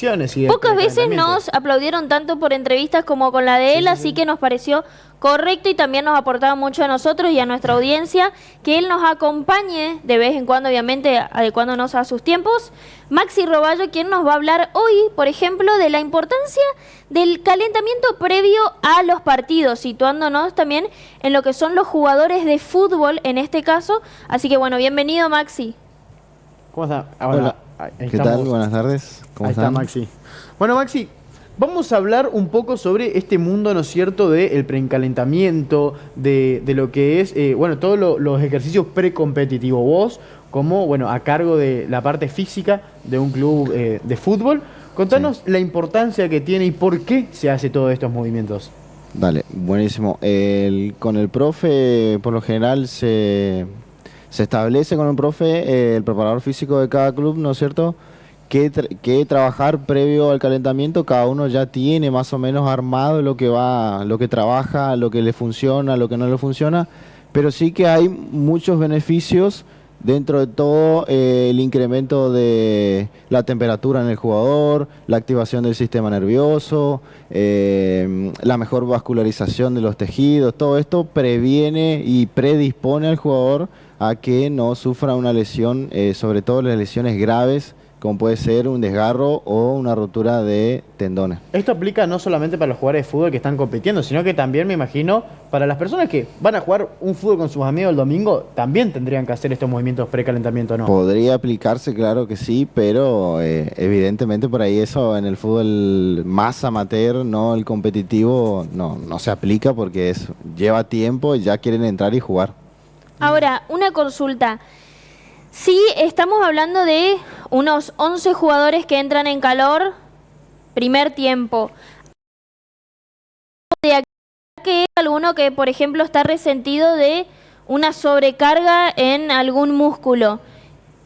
y de Pocas veces precalentamiento. nos aplaudieron tanto por entrevistas como con la de él, Sí, sí, así sí. que nos pareció correcto y también nos aportaba mucho a nosotros y a nuestra audiencia que él nos acompañe de vez en cuando, obviamente adecuándonos a sus tiempos. Maxi Roballo, quien nos va a hablar hoy, por ejemplo, de la importancia del calentamiento previo a los partidos, situándonos también en lo que son los jugadores de fútbol en este caso. Así que bueno, bienvenido Maxi. ¿Cómo está? Hola, Ahí ¿qué estamos. tal? Buenas tardes. ¿Cómo Ahí está están? Maxi. Bueno, Maxi, vamos a hablar un poco sobre este mundo, ¿no es cierto?, del precalentamiento, de lo que es, bueno, todos los ejercicios precompetitivos. Vos, como, bueno, a cargo de la parte física de un club de fútbol, contanos la importancia que tiene y por qué se hace todos estos movimientos. Dale, buenísimo. Con el profe, por lo general, se establece con el profe, el preparador físico de cada club, ¿no es cierto?, que trabajar previo al calentamiento. Cada uno ya tiene más o menos armado lo que trabaja, lo que le funciona, lo que no le funciona, pero sí que hay muchos beneficios dentro de todo, el incremento de la temperatura en el jugador, la activación del sistema nervioso, la mejor vascularización de los tejidos. Todo esto previene y predispone al jugador a que no sufra una lesión, sobre todo las lesiones graves, como puede ser un desgarro o una rotura de tendones. Esto aplica no solamente para los jugadores de fútbol que están compitiendo, sino que también, me imagino, para las personas que van a jugar un fútbol con sus amigos el domingo, también tendrían que hacer estos movimientos precalentamiento, ¿no? Podría aplicarse, claro que sí, pero evidentemente por ahí eso en el fútbol más amateur, no el competitivo, no se aplica porque lleva tiempo y ya quieren entrar y jugar. Ahora, una consulta. Sí, estamos hablando de unos 11 jugadores que entran en calor primer tiempo. De aquí que alguno que, por ejemplo, está resentido de una sobrecarga en algún músculo,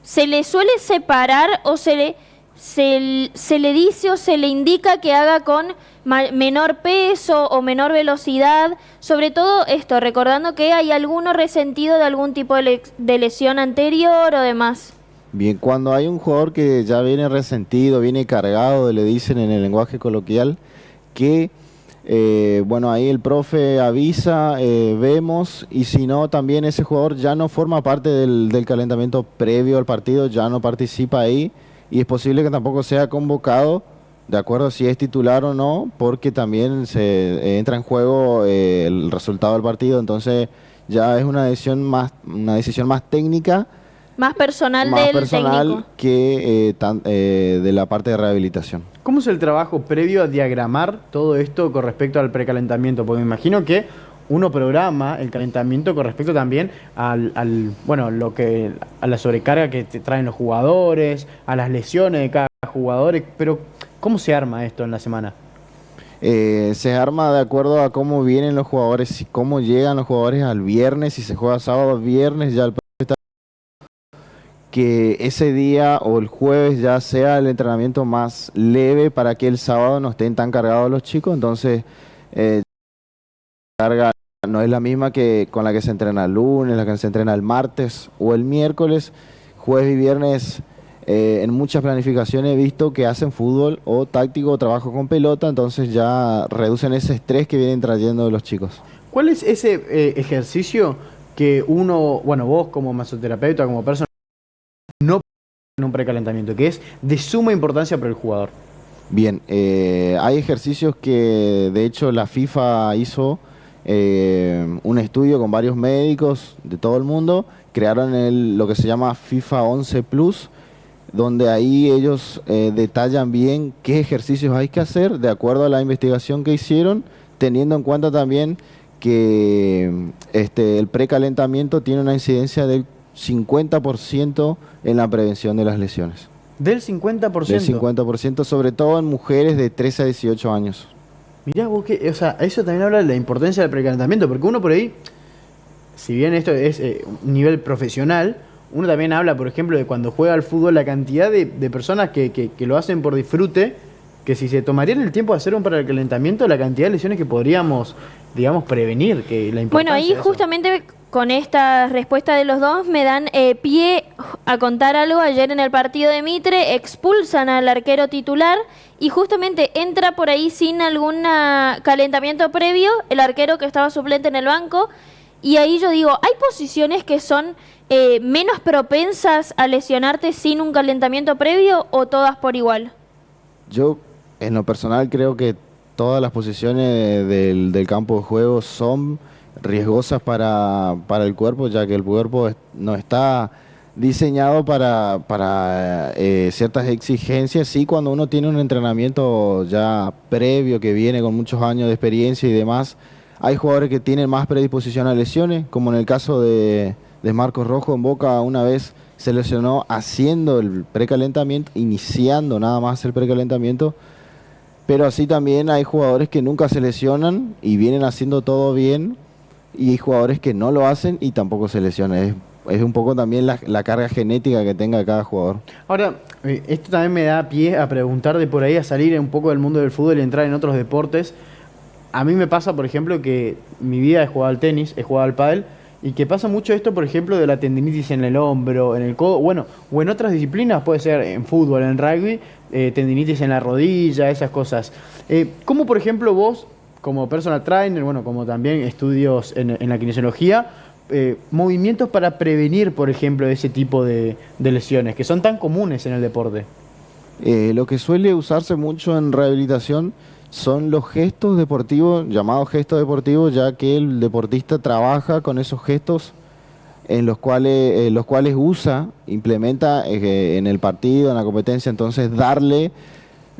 ¿se le suele separar o se le dice o se le indica que haga con menor peso o menor velocidad? Sobre todo esto, recordando que hay alguno resentido de algún tipo de lesión anterior o demás. Bien, cuando hay un jugador que ya viene resentido, viene cargado, le dicen en el lenguaje coloquial, que bueno, ahí el profe avisa, vemos, y si no, también ese jugador ya no forma parte del calentamiento previo al partido, ya no participa ahí, y es posible que tampoco sea convocado, de acuerdo a si es titular o no, porque también se entra en juego el resultado del partido. Entonces ya es una decisión más técnica, Más personal más del personal técnico. que de la parte de rehabilitación. ¿Cómo es el trabajo previo a diagramar todo esto con respecto al precalentamiento? Porque me imagino que uno programa el calentamiento con respecto también bueno, a la sobrecarga que te traen los jugadores, a las lesiones de cada jugador, pero ¿cómo se arma esto en la semana? Se arma de acuerdo a cómo vienen los jugadores y cómo llegan los jugadores al viernes. Si se juega sábado, viernes, ya el profe está que ese día o el jueves ya sea el entrenamiento más leve para que el sábado no estén tan cargados los chicos. Entonces, carga no es la misma que con la que se entrena el lunes, la que se entrena el martes o el miércoles. Jueves y viernes, en muchas planificaciones he visto que hacen fútbol o táctico o trabajo con pelota, entonces ya reducen ese estrés que vienen trayendo los chicos. ¿Cuál es ese ejercicio que uno, bueno, vos como masoterapeuta, como persona, no en un precalentamiento, que es de suma importancia para el jugador? Bien, hay ejercicios que de hecho la FIFA hizo un estudio con varios médicos de todo el mundo, crearon lo que se llama FIFA 11 Plus, donde ahí ellos detallan bien qué ejercicios hay que hacer de acuerdo a la investigación que hicieron, teniendo en cuenta también que el precalentamiento tiene una incidencia del 50% en la prevención de las lesiones. Del 50%. Del 50%, sobre todo en mujeres de 13 a 18 años. Mirá vos que, o sea, eso también habla de la importancia del precalentamiento, porque uno por ahí, si bien esto es un nivel profesional, uno también habla, por ejemplo, de cuando juega al fútbol, la cantidad de personas que lo hacen por disfrute que si se tomarían el tiempo de hacer un precalentamiento, la cantidad de lesiones que podríamos, digamos, prevenir, que la importancia Bueno, ahí de eso. justamente con esta respuesta de los dos me dan pie a contar algo. Ayer en el partido de Mitre expulsan al arquero titular y justamente entra por ahí sin algún calentamiento previo el arquero que estaba suplente en el banco. Y ahí yo digo, ¿hay posiciones que son menos propensas a lesionarte sin un calentamiento previo o todas por igual? Yo, en lo personal, creo que todas las posiciones del campo de juego son riesgosas para el cuerpo, ya que el cuerpo no está diseñado para ciertas exigencias. Sí, cuando uno tiene un entrenamiento ya previo, que viene con muchos años de experiencia y demás, hay jugadores que tienen más predisposición a lesiones, como en el caso de Marcos Rojo en Boca. Una vez se lesionó haciendo el precalentamiento, iniciando nada más el precalentamiento, pero así también hay jugadores que nunca se lesionan y vienen haciendo todo bien, y hay jugadores que no lo hacen y tampoco se lesionan. Es un poco también la carga genética que tenga cada jugador. Ahora, esto también me da pie a preguntar de por ahí, a salir un poco del mundo del fútbol y entrar en otros deportes. A mí me pasa, por ejemplo, que mi vida es jugar al tenis, es jugar al pádel, y que pasa mucho esto, por ejemplo, de la tendinitis en el hombro, en el codo, bueno, o en otras disciplinas, puede ser en fútbol, en rugby, tendinitis en la rodilla, esas cosas. ¿Cómo, por ejemplo, vos, como personal trainer, bueno, como también estudios en la kinesiología, movimientos para prevenir, por ejemplo, ese tipo de lesiones, que son tan comunes en el deporte? Lo que suele usarse mucho en rehabilitación son los gestos deportivos, llamados gestos deportivos, ya que el deportista trabaja con esos gestos en los cuales implementa en el partido, en la competencia. Entonces, darle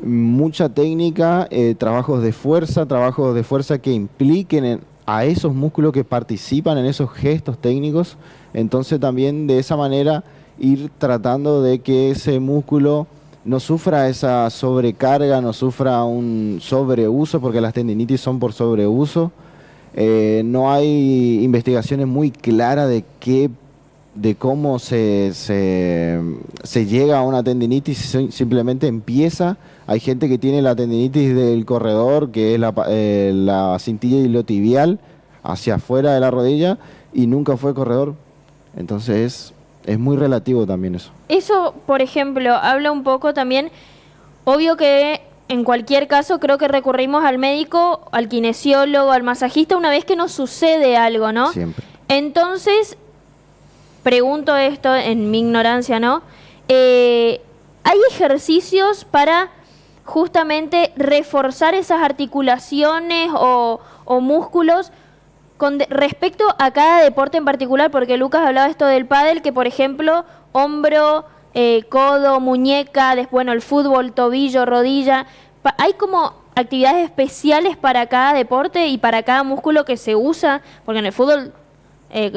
mucha técnica, trabajos de fuerza que impliquen a esos músculos que participan en esos gestos técnicos. Entonces, también de esa manera ir tratando de que ese músculo no sufra esa sobrecarga, no sufra un sobreuso, porque las tendinitis son por sobreuso. No hay investigaciones muy claras de cómo se llega a una tendinitis, simplemente empieza. Hay gente que tiene la tendinitis del corredor, que es la cintilla iliotibial, hacia afuera de la rodilla, y nunca fue corredor. Entonces es muy relativo también eso. Eso, por ejemplo, habla un poco también, obvio que en cualquier caso creo que recurrimos al médico, al kinesiólogo, al masajista una vez que nos sucede algo, ¿no? Siempre. Entonces, pregunto esto en mi ignorancia, ¿no? ¿Hay ejercicios para justamente reforzar esas articulaciones o músculos con respecto a cada deporte en particular? Porque Lucas hablaba esto del pádel, que por ejemplo, hombro, codo, muñeca, después, bueno, el fútbol, tobillo, rodilla. ¿Hay como actividades especiales para cada deporte y para cada músculo que se usa? Porque en el fútbol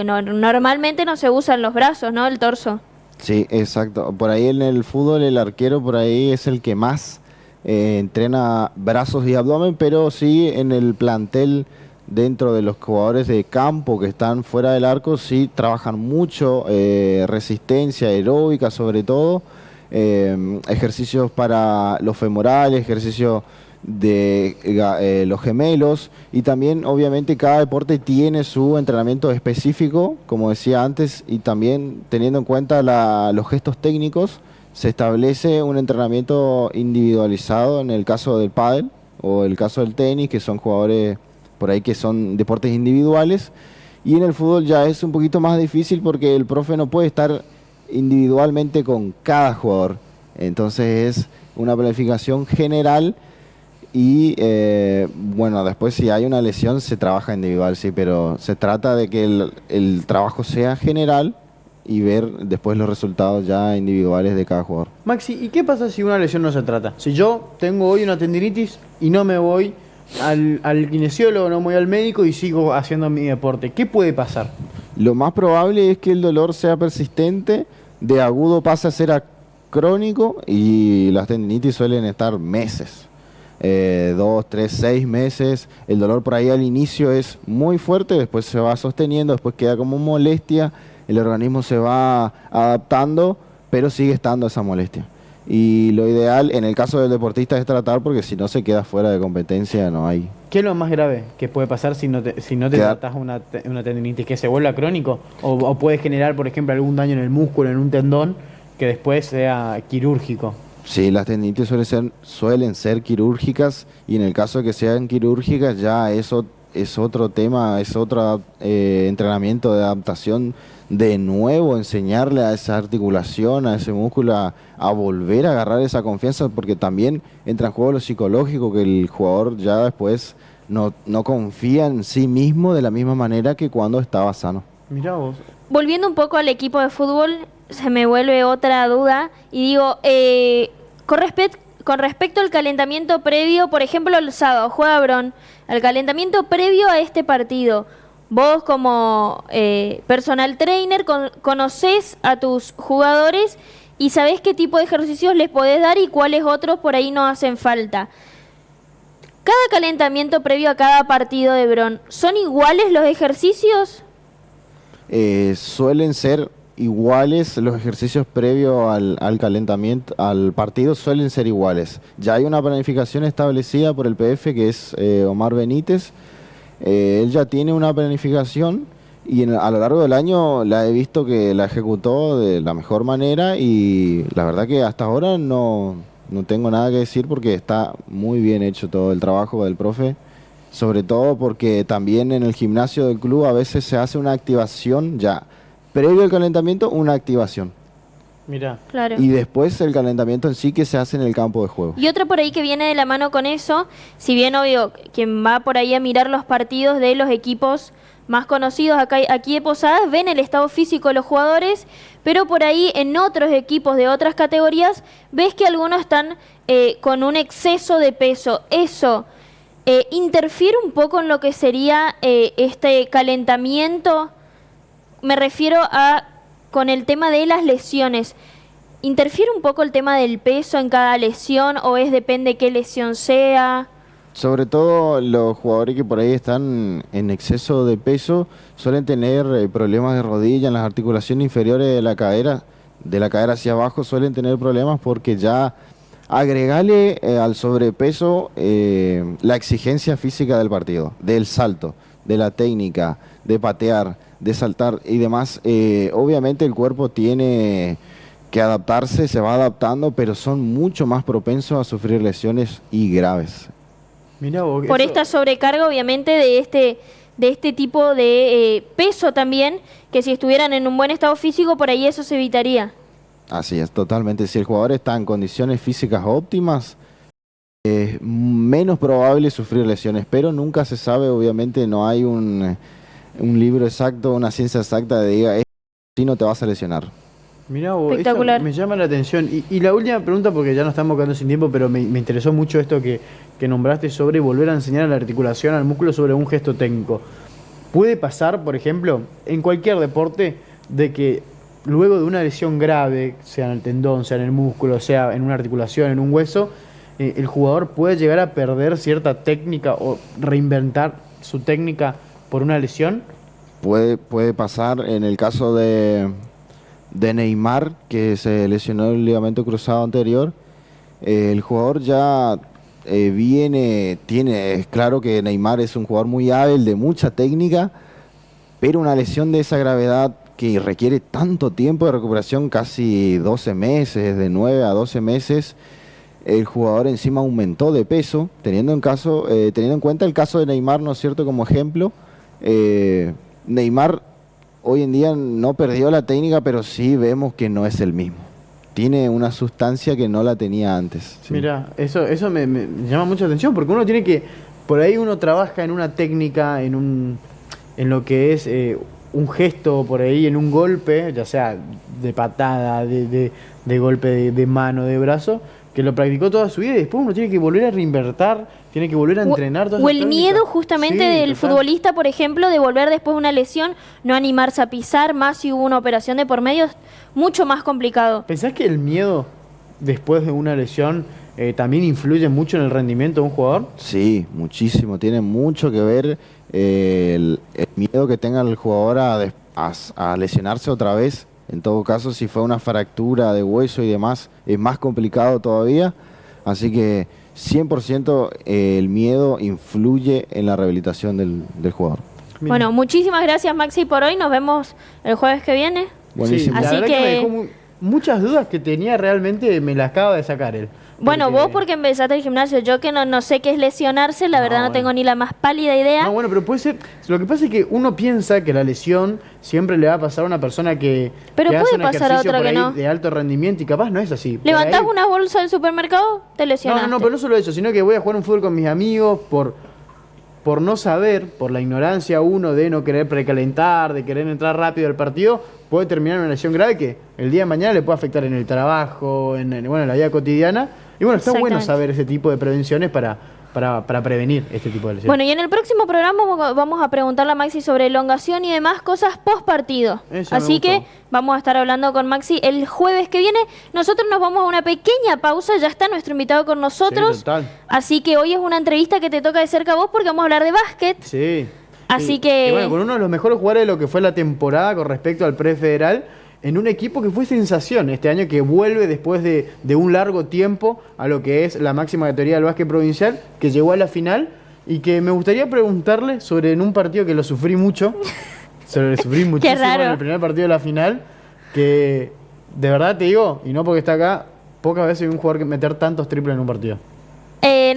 normalmente no se usan los brazos, ¿no? El torso. Sí, exacto. Por ahí en el fútbol el arquero por ahí es el que más entrena brazos y abdomen, pero sí en el plantel, dentro de los jugadores de campo que están fuera del arco, sí trabajan mucho resistencia aeróbica, sobre todo, ejercicios para los femorales, ejercicios de los gemelos, y también obviamente cada deporte tiene su entrenamiento específico, como decía antes, y también teniendo en cuenta los gestos técnicos, se establece un entrenamiento individualizado en el caso del pádel o el caso del tenis, que son jugadores por ahí que son deportes individuales, y en el fútbol ya es un poquito más difícil porque el profe no puede estar individualmente con cada jugador. Entonces es una planificación general y bueno, después si hay una lesión se trabaja individual, sí, pero se trata de que el trabajo sea general y ver después los resultados ya individuales de cada jugador. Maxi, ¿y qué pasa si una lesión no se trata? Si yo tengo hoy una tendinitis y no me voy al kinesiólogo, no me voy al médico y sigo haciendo mi deporte, ¿qué puede pasar? Lo más probable es que el dolor sea persistente, de agudo pase a ser crónico, y las tendinitis suelen estar meses, 2, 3, 6 meses. El dolor por ahí al inicio es muy fuerte, después se va sosteniendo, después queda como molestia, el organismo se va adaptando, pero sigue estando esa molestia. Y lo ideal en el caso del deportista es tratar, porque si no se queda fuera de competencia, no hay. ¿Qué es lo más grave que puede pasar si no te Queda- tratás una tendinitis? ¿Que se vuelva crónico? ¿O puede generar, por ejemplo, algún daño en el músculo, en un tendón, que después sea quirúrgico? Sí, las tendinitis suelen ser quirúrgicas, y en el caso de que sean quirúrgicas ya eso es otro tema, es otro entrenamiento de adaptación, de nuevo enseñarle a esa articulación, a ese músculo a volver a agarrar esa confianza, porque también entra en juego lo psicológico, que el jugador ya después no confía en sí mismo de la misma manera que cuando estaba sano. Mirá vos. Volviendo un poco al equipo de fútbol, se me vuelve otra duda y digo, con respecto al calentamiento previo, por ejemplo, el sábado juega Bron, al calentamiento previo a este partido, vos como personal trainer conocés a tus jugadores y sabés qué tipo de ejercicios les podés dar y cuáles otros por ahí no hacen falta. Cada calentamiento previo a cada partido de Bron, ¿son iguales los ejercicios? Suelen ser iguales los ejercicios previos al calentamiento, al partido suelen ser iguales. Ya hay una planificación establecida por el PF, que es Omar Benítez. Él ya tiene una planificación y a lo largo del año la he visto que la ejecutó de la mejor manera, y la verdad que hasta ahora no tengo nada que decir, porque está muy bien hecho todo el trabajo del profe. Sobre todo porque también en el gimnasio del club a veces se hace una activación ya. Previo al calentamiento, una activación. Mirá. Claro. Y después el calentamiento en sí, que se hace en el campo de juego. Y otra por ahí que viene de la mano con eso, si bien obvio, quien va por ahí a mirar los partidos de los equipos más conocidos aquí de Posadas, ven el estado físico de los jugadores, pero por ahí en otros equipos de otras categorías, ves que algunos están con un exceso de peso. Eso interfiere un poco en lo que sería este calentamiento. Me refiero a con el tema de las lesiones. ¿Interfiere un poco el tema del peso en cada lesión o depende qué lesión sea? Sobre todo los jugadores que por ahí están en exceso de peso suelen tener problemas de rodilla en las articulaciones inferiores de la cadera hacia abajo suelen tener problemas, porque ya agregarle al sobrepeso la exigencia física del partido, del salto, de la técnica, de patear, de saltar y demás. Obviamente el cuerpo tiene que adaptarse, se va adaptando, pero son mucho más propensos a sufrir lesiones y graves. Mirá vos, Por eso- esta sobrecarga, obviamente, de este tipo de peso también, que si estuvieran en un buen estado físico, por ahí eso se evitaría. Así es, totalmente. Si el jugador está en condiciones físicas óptimas, es menos probable sufrir lesiones, pero nunca se sabe, obviamente no hay un libro exacto, una ciencia exacta de diga, si no te vas a lesionar. Mirá vos, eso Espectacular. me llama la atención. Y la última pregunta, porque ya nos estamos quedando sin tiempo, pero me interesó mucho esto que nombraste sobre volver a enseñar a la articulación, al músculo, sobre un gesto técnico. ¿Puede pasar, por ejemplo, en cualquier deporte, de que luego de una lesión grave, sea en el tendón, sea en el músculo, sea en una articulación, en un hueso, el jugador puede llegar a perder cierta técnica o reinventar su técnica por una lesión? Puede pasar en el caso de Neymar, que se lesionó el ligamento cruzado anterior. El jugador ya es claro que Neymar es un jugador muy hábil, de mucha técnica, pero una lesión de esa gravedad que requiere tanto tiempo de recuperación, casi 12 meses, de 9 a 12 meses, el jugador encima aumentó de peso, teniendo en cuenta el caso de Neymar, ¿no es cierto?, como ejemplo. Neymar hoy en día no perdió la técnica, pero sí vemos que no es el mismo. Tiene una sustancia que no la tenía antes. ¿Sí? Mira, eso me llama mucha atención, porque uno tiene que, por ahí uno trabaja en una técnica, en lo que es un gesto por ahí, en un golpe, ya sea de patada, de golpe de mano, de brazo, que lo practicó toda su vida, y después uno tiene que volver a reinvertir, tiene que volver a entrenar todas O esas el técnicas. miedo justamente Sí, del total. futbolista, por ejemplo, de volver después de una lesión, no animarse a pisar, más si hubo una operación de por medio, es mucho más complicado. ¿Pensás que el miedo después de una lesión también influye mucho en el rendimiento de un jugador? Sí, muchísimo. Tiene mucho que ver el miedo que tenga el jugador a lesionarse otra vez En todo caso, si fue una fractura de hueso y demás, es más complicado todavía. Así que 100% el miedo influye en la rehabilitación del jugador. Bien. Bueno, muchísimas gracias Maxi por hoy. Nos vemos el jueves que viene. Buenísimo. Sí, la Así verdad que- me dejó muchas dudas que tenía realmente, me las acaba de sacar él. Bueno, vos porque empezaste el gimnasio. Yo que no sé qué es lesionarse, la verdad no bueno. tengo ni la más pálida idea. No, bueno, pero puede ser. Lo que pasa es que uno piensa que la lesión siempre le va a pasar a una persona que, Pero que puede hace un pasar a ejercicio otra por que ahí no. de alto rendimiento y capaz no es así. Por Levantás ahí- una bolsa del supermercado, te No, lesionaste. no, pero no solo eso, sino que voy a jugar un fútbol con mis amigos por no saber, por la ignorancia uno de no querer precalentar, de querer entrar rápido al partido, puede terminar en una lesión grave que el día de mañana le puede afectar en el trabajo, bueno, en la vida cotidiana. Y bueno, está bueno Exactamente. saber ese tipo de prevenciones para prevenir este tipo de lesiones. Bueno, y en el próximo programa vamos a preguntarle a Maxi sobre elongación y demás cosas post partido. Eso me Así gustó. que vamos a estar hablando con Maxi el jueves que viene. Nosotros nos vamos a una pequeña pausa, ya está nuestro invitado con nosotros. Sí, total. Así que hoy es una entrevista que te toca de cerca a vos porque vamos a hablar de básquet. Sí. Así Sí. que- Y bueno, con uno de los mejores jugadores de lo que fue la temporada con respecto al prefederal, en un equipo que fue sensación este año, que vuelve después de un largo tiempo a lo que es la máxima categoría del básquet provincial, que llegó a la final y que me gustaría preguntarle sobre en un partido que lo sufrí mucho, sufrí muchísimo raro. en el primer partido de la final, que de verdad te digo, y no porque está acá, pocas veces vi un jugador que meter tantos triples en un partido.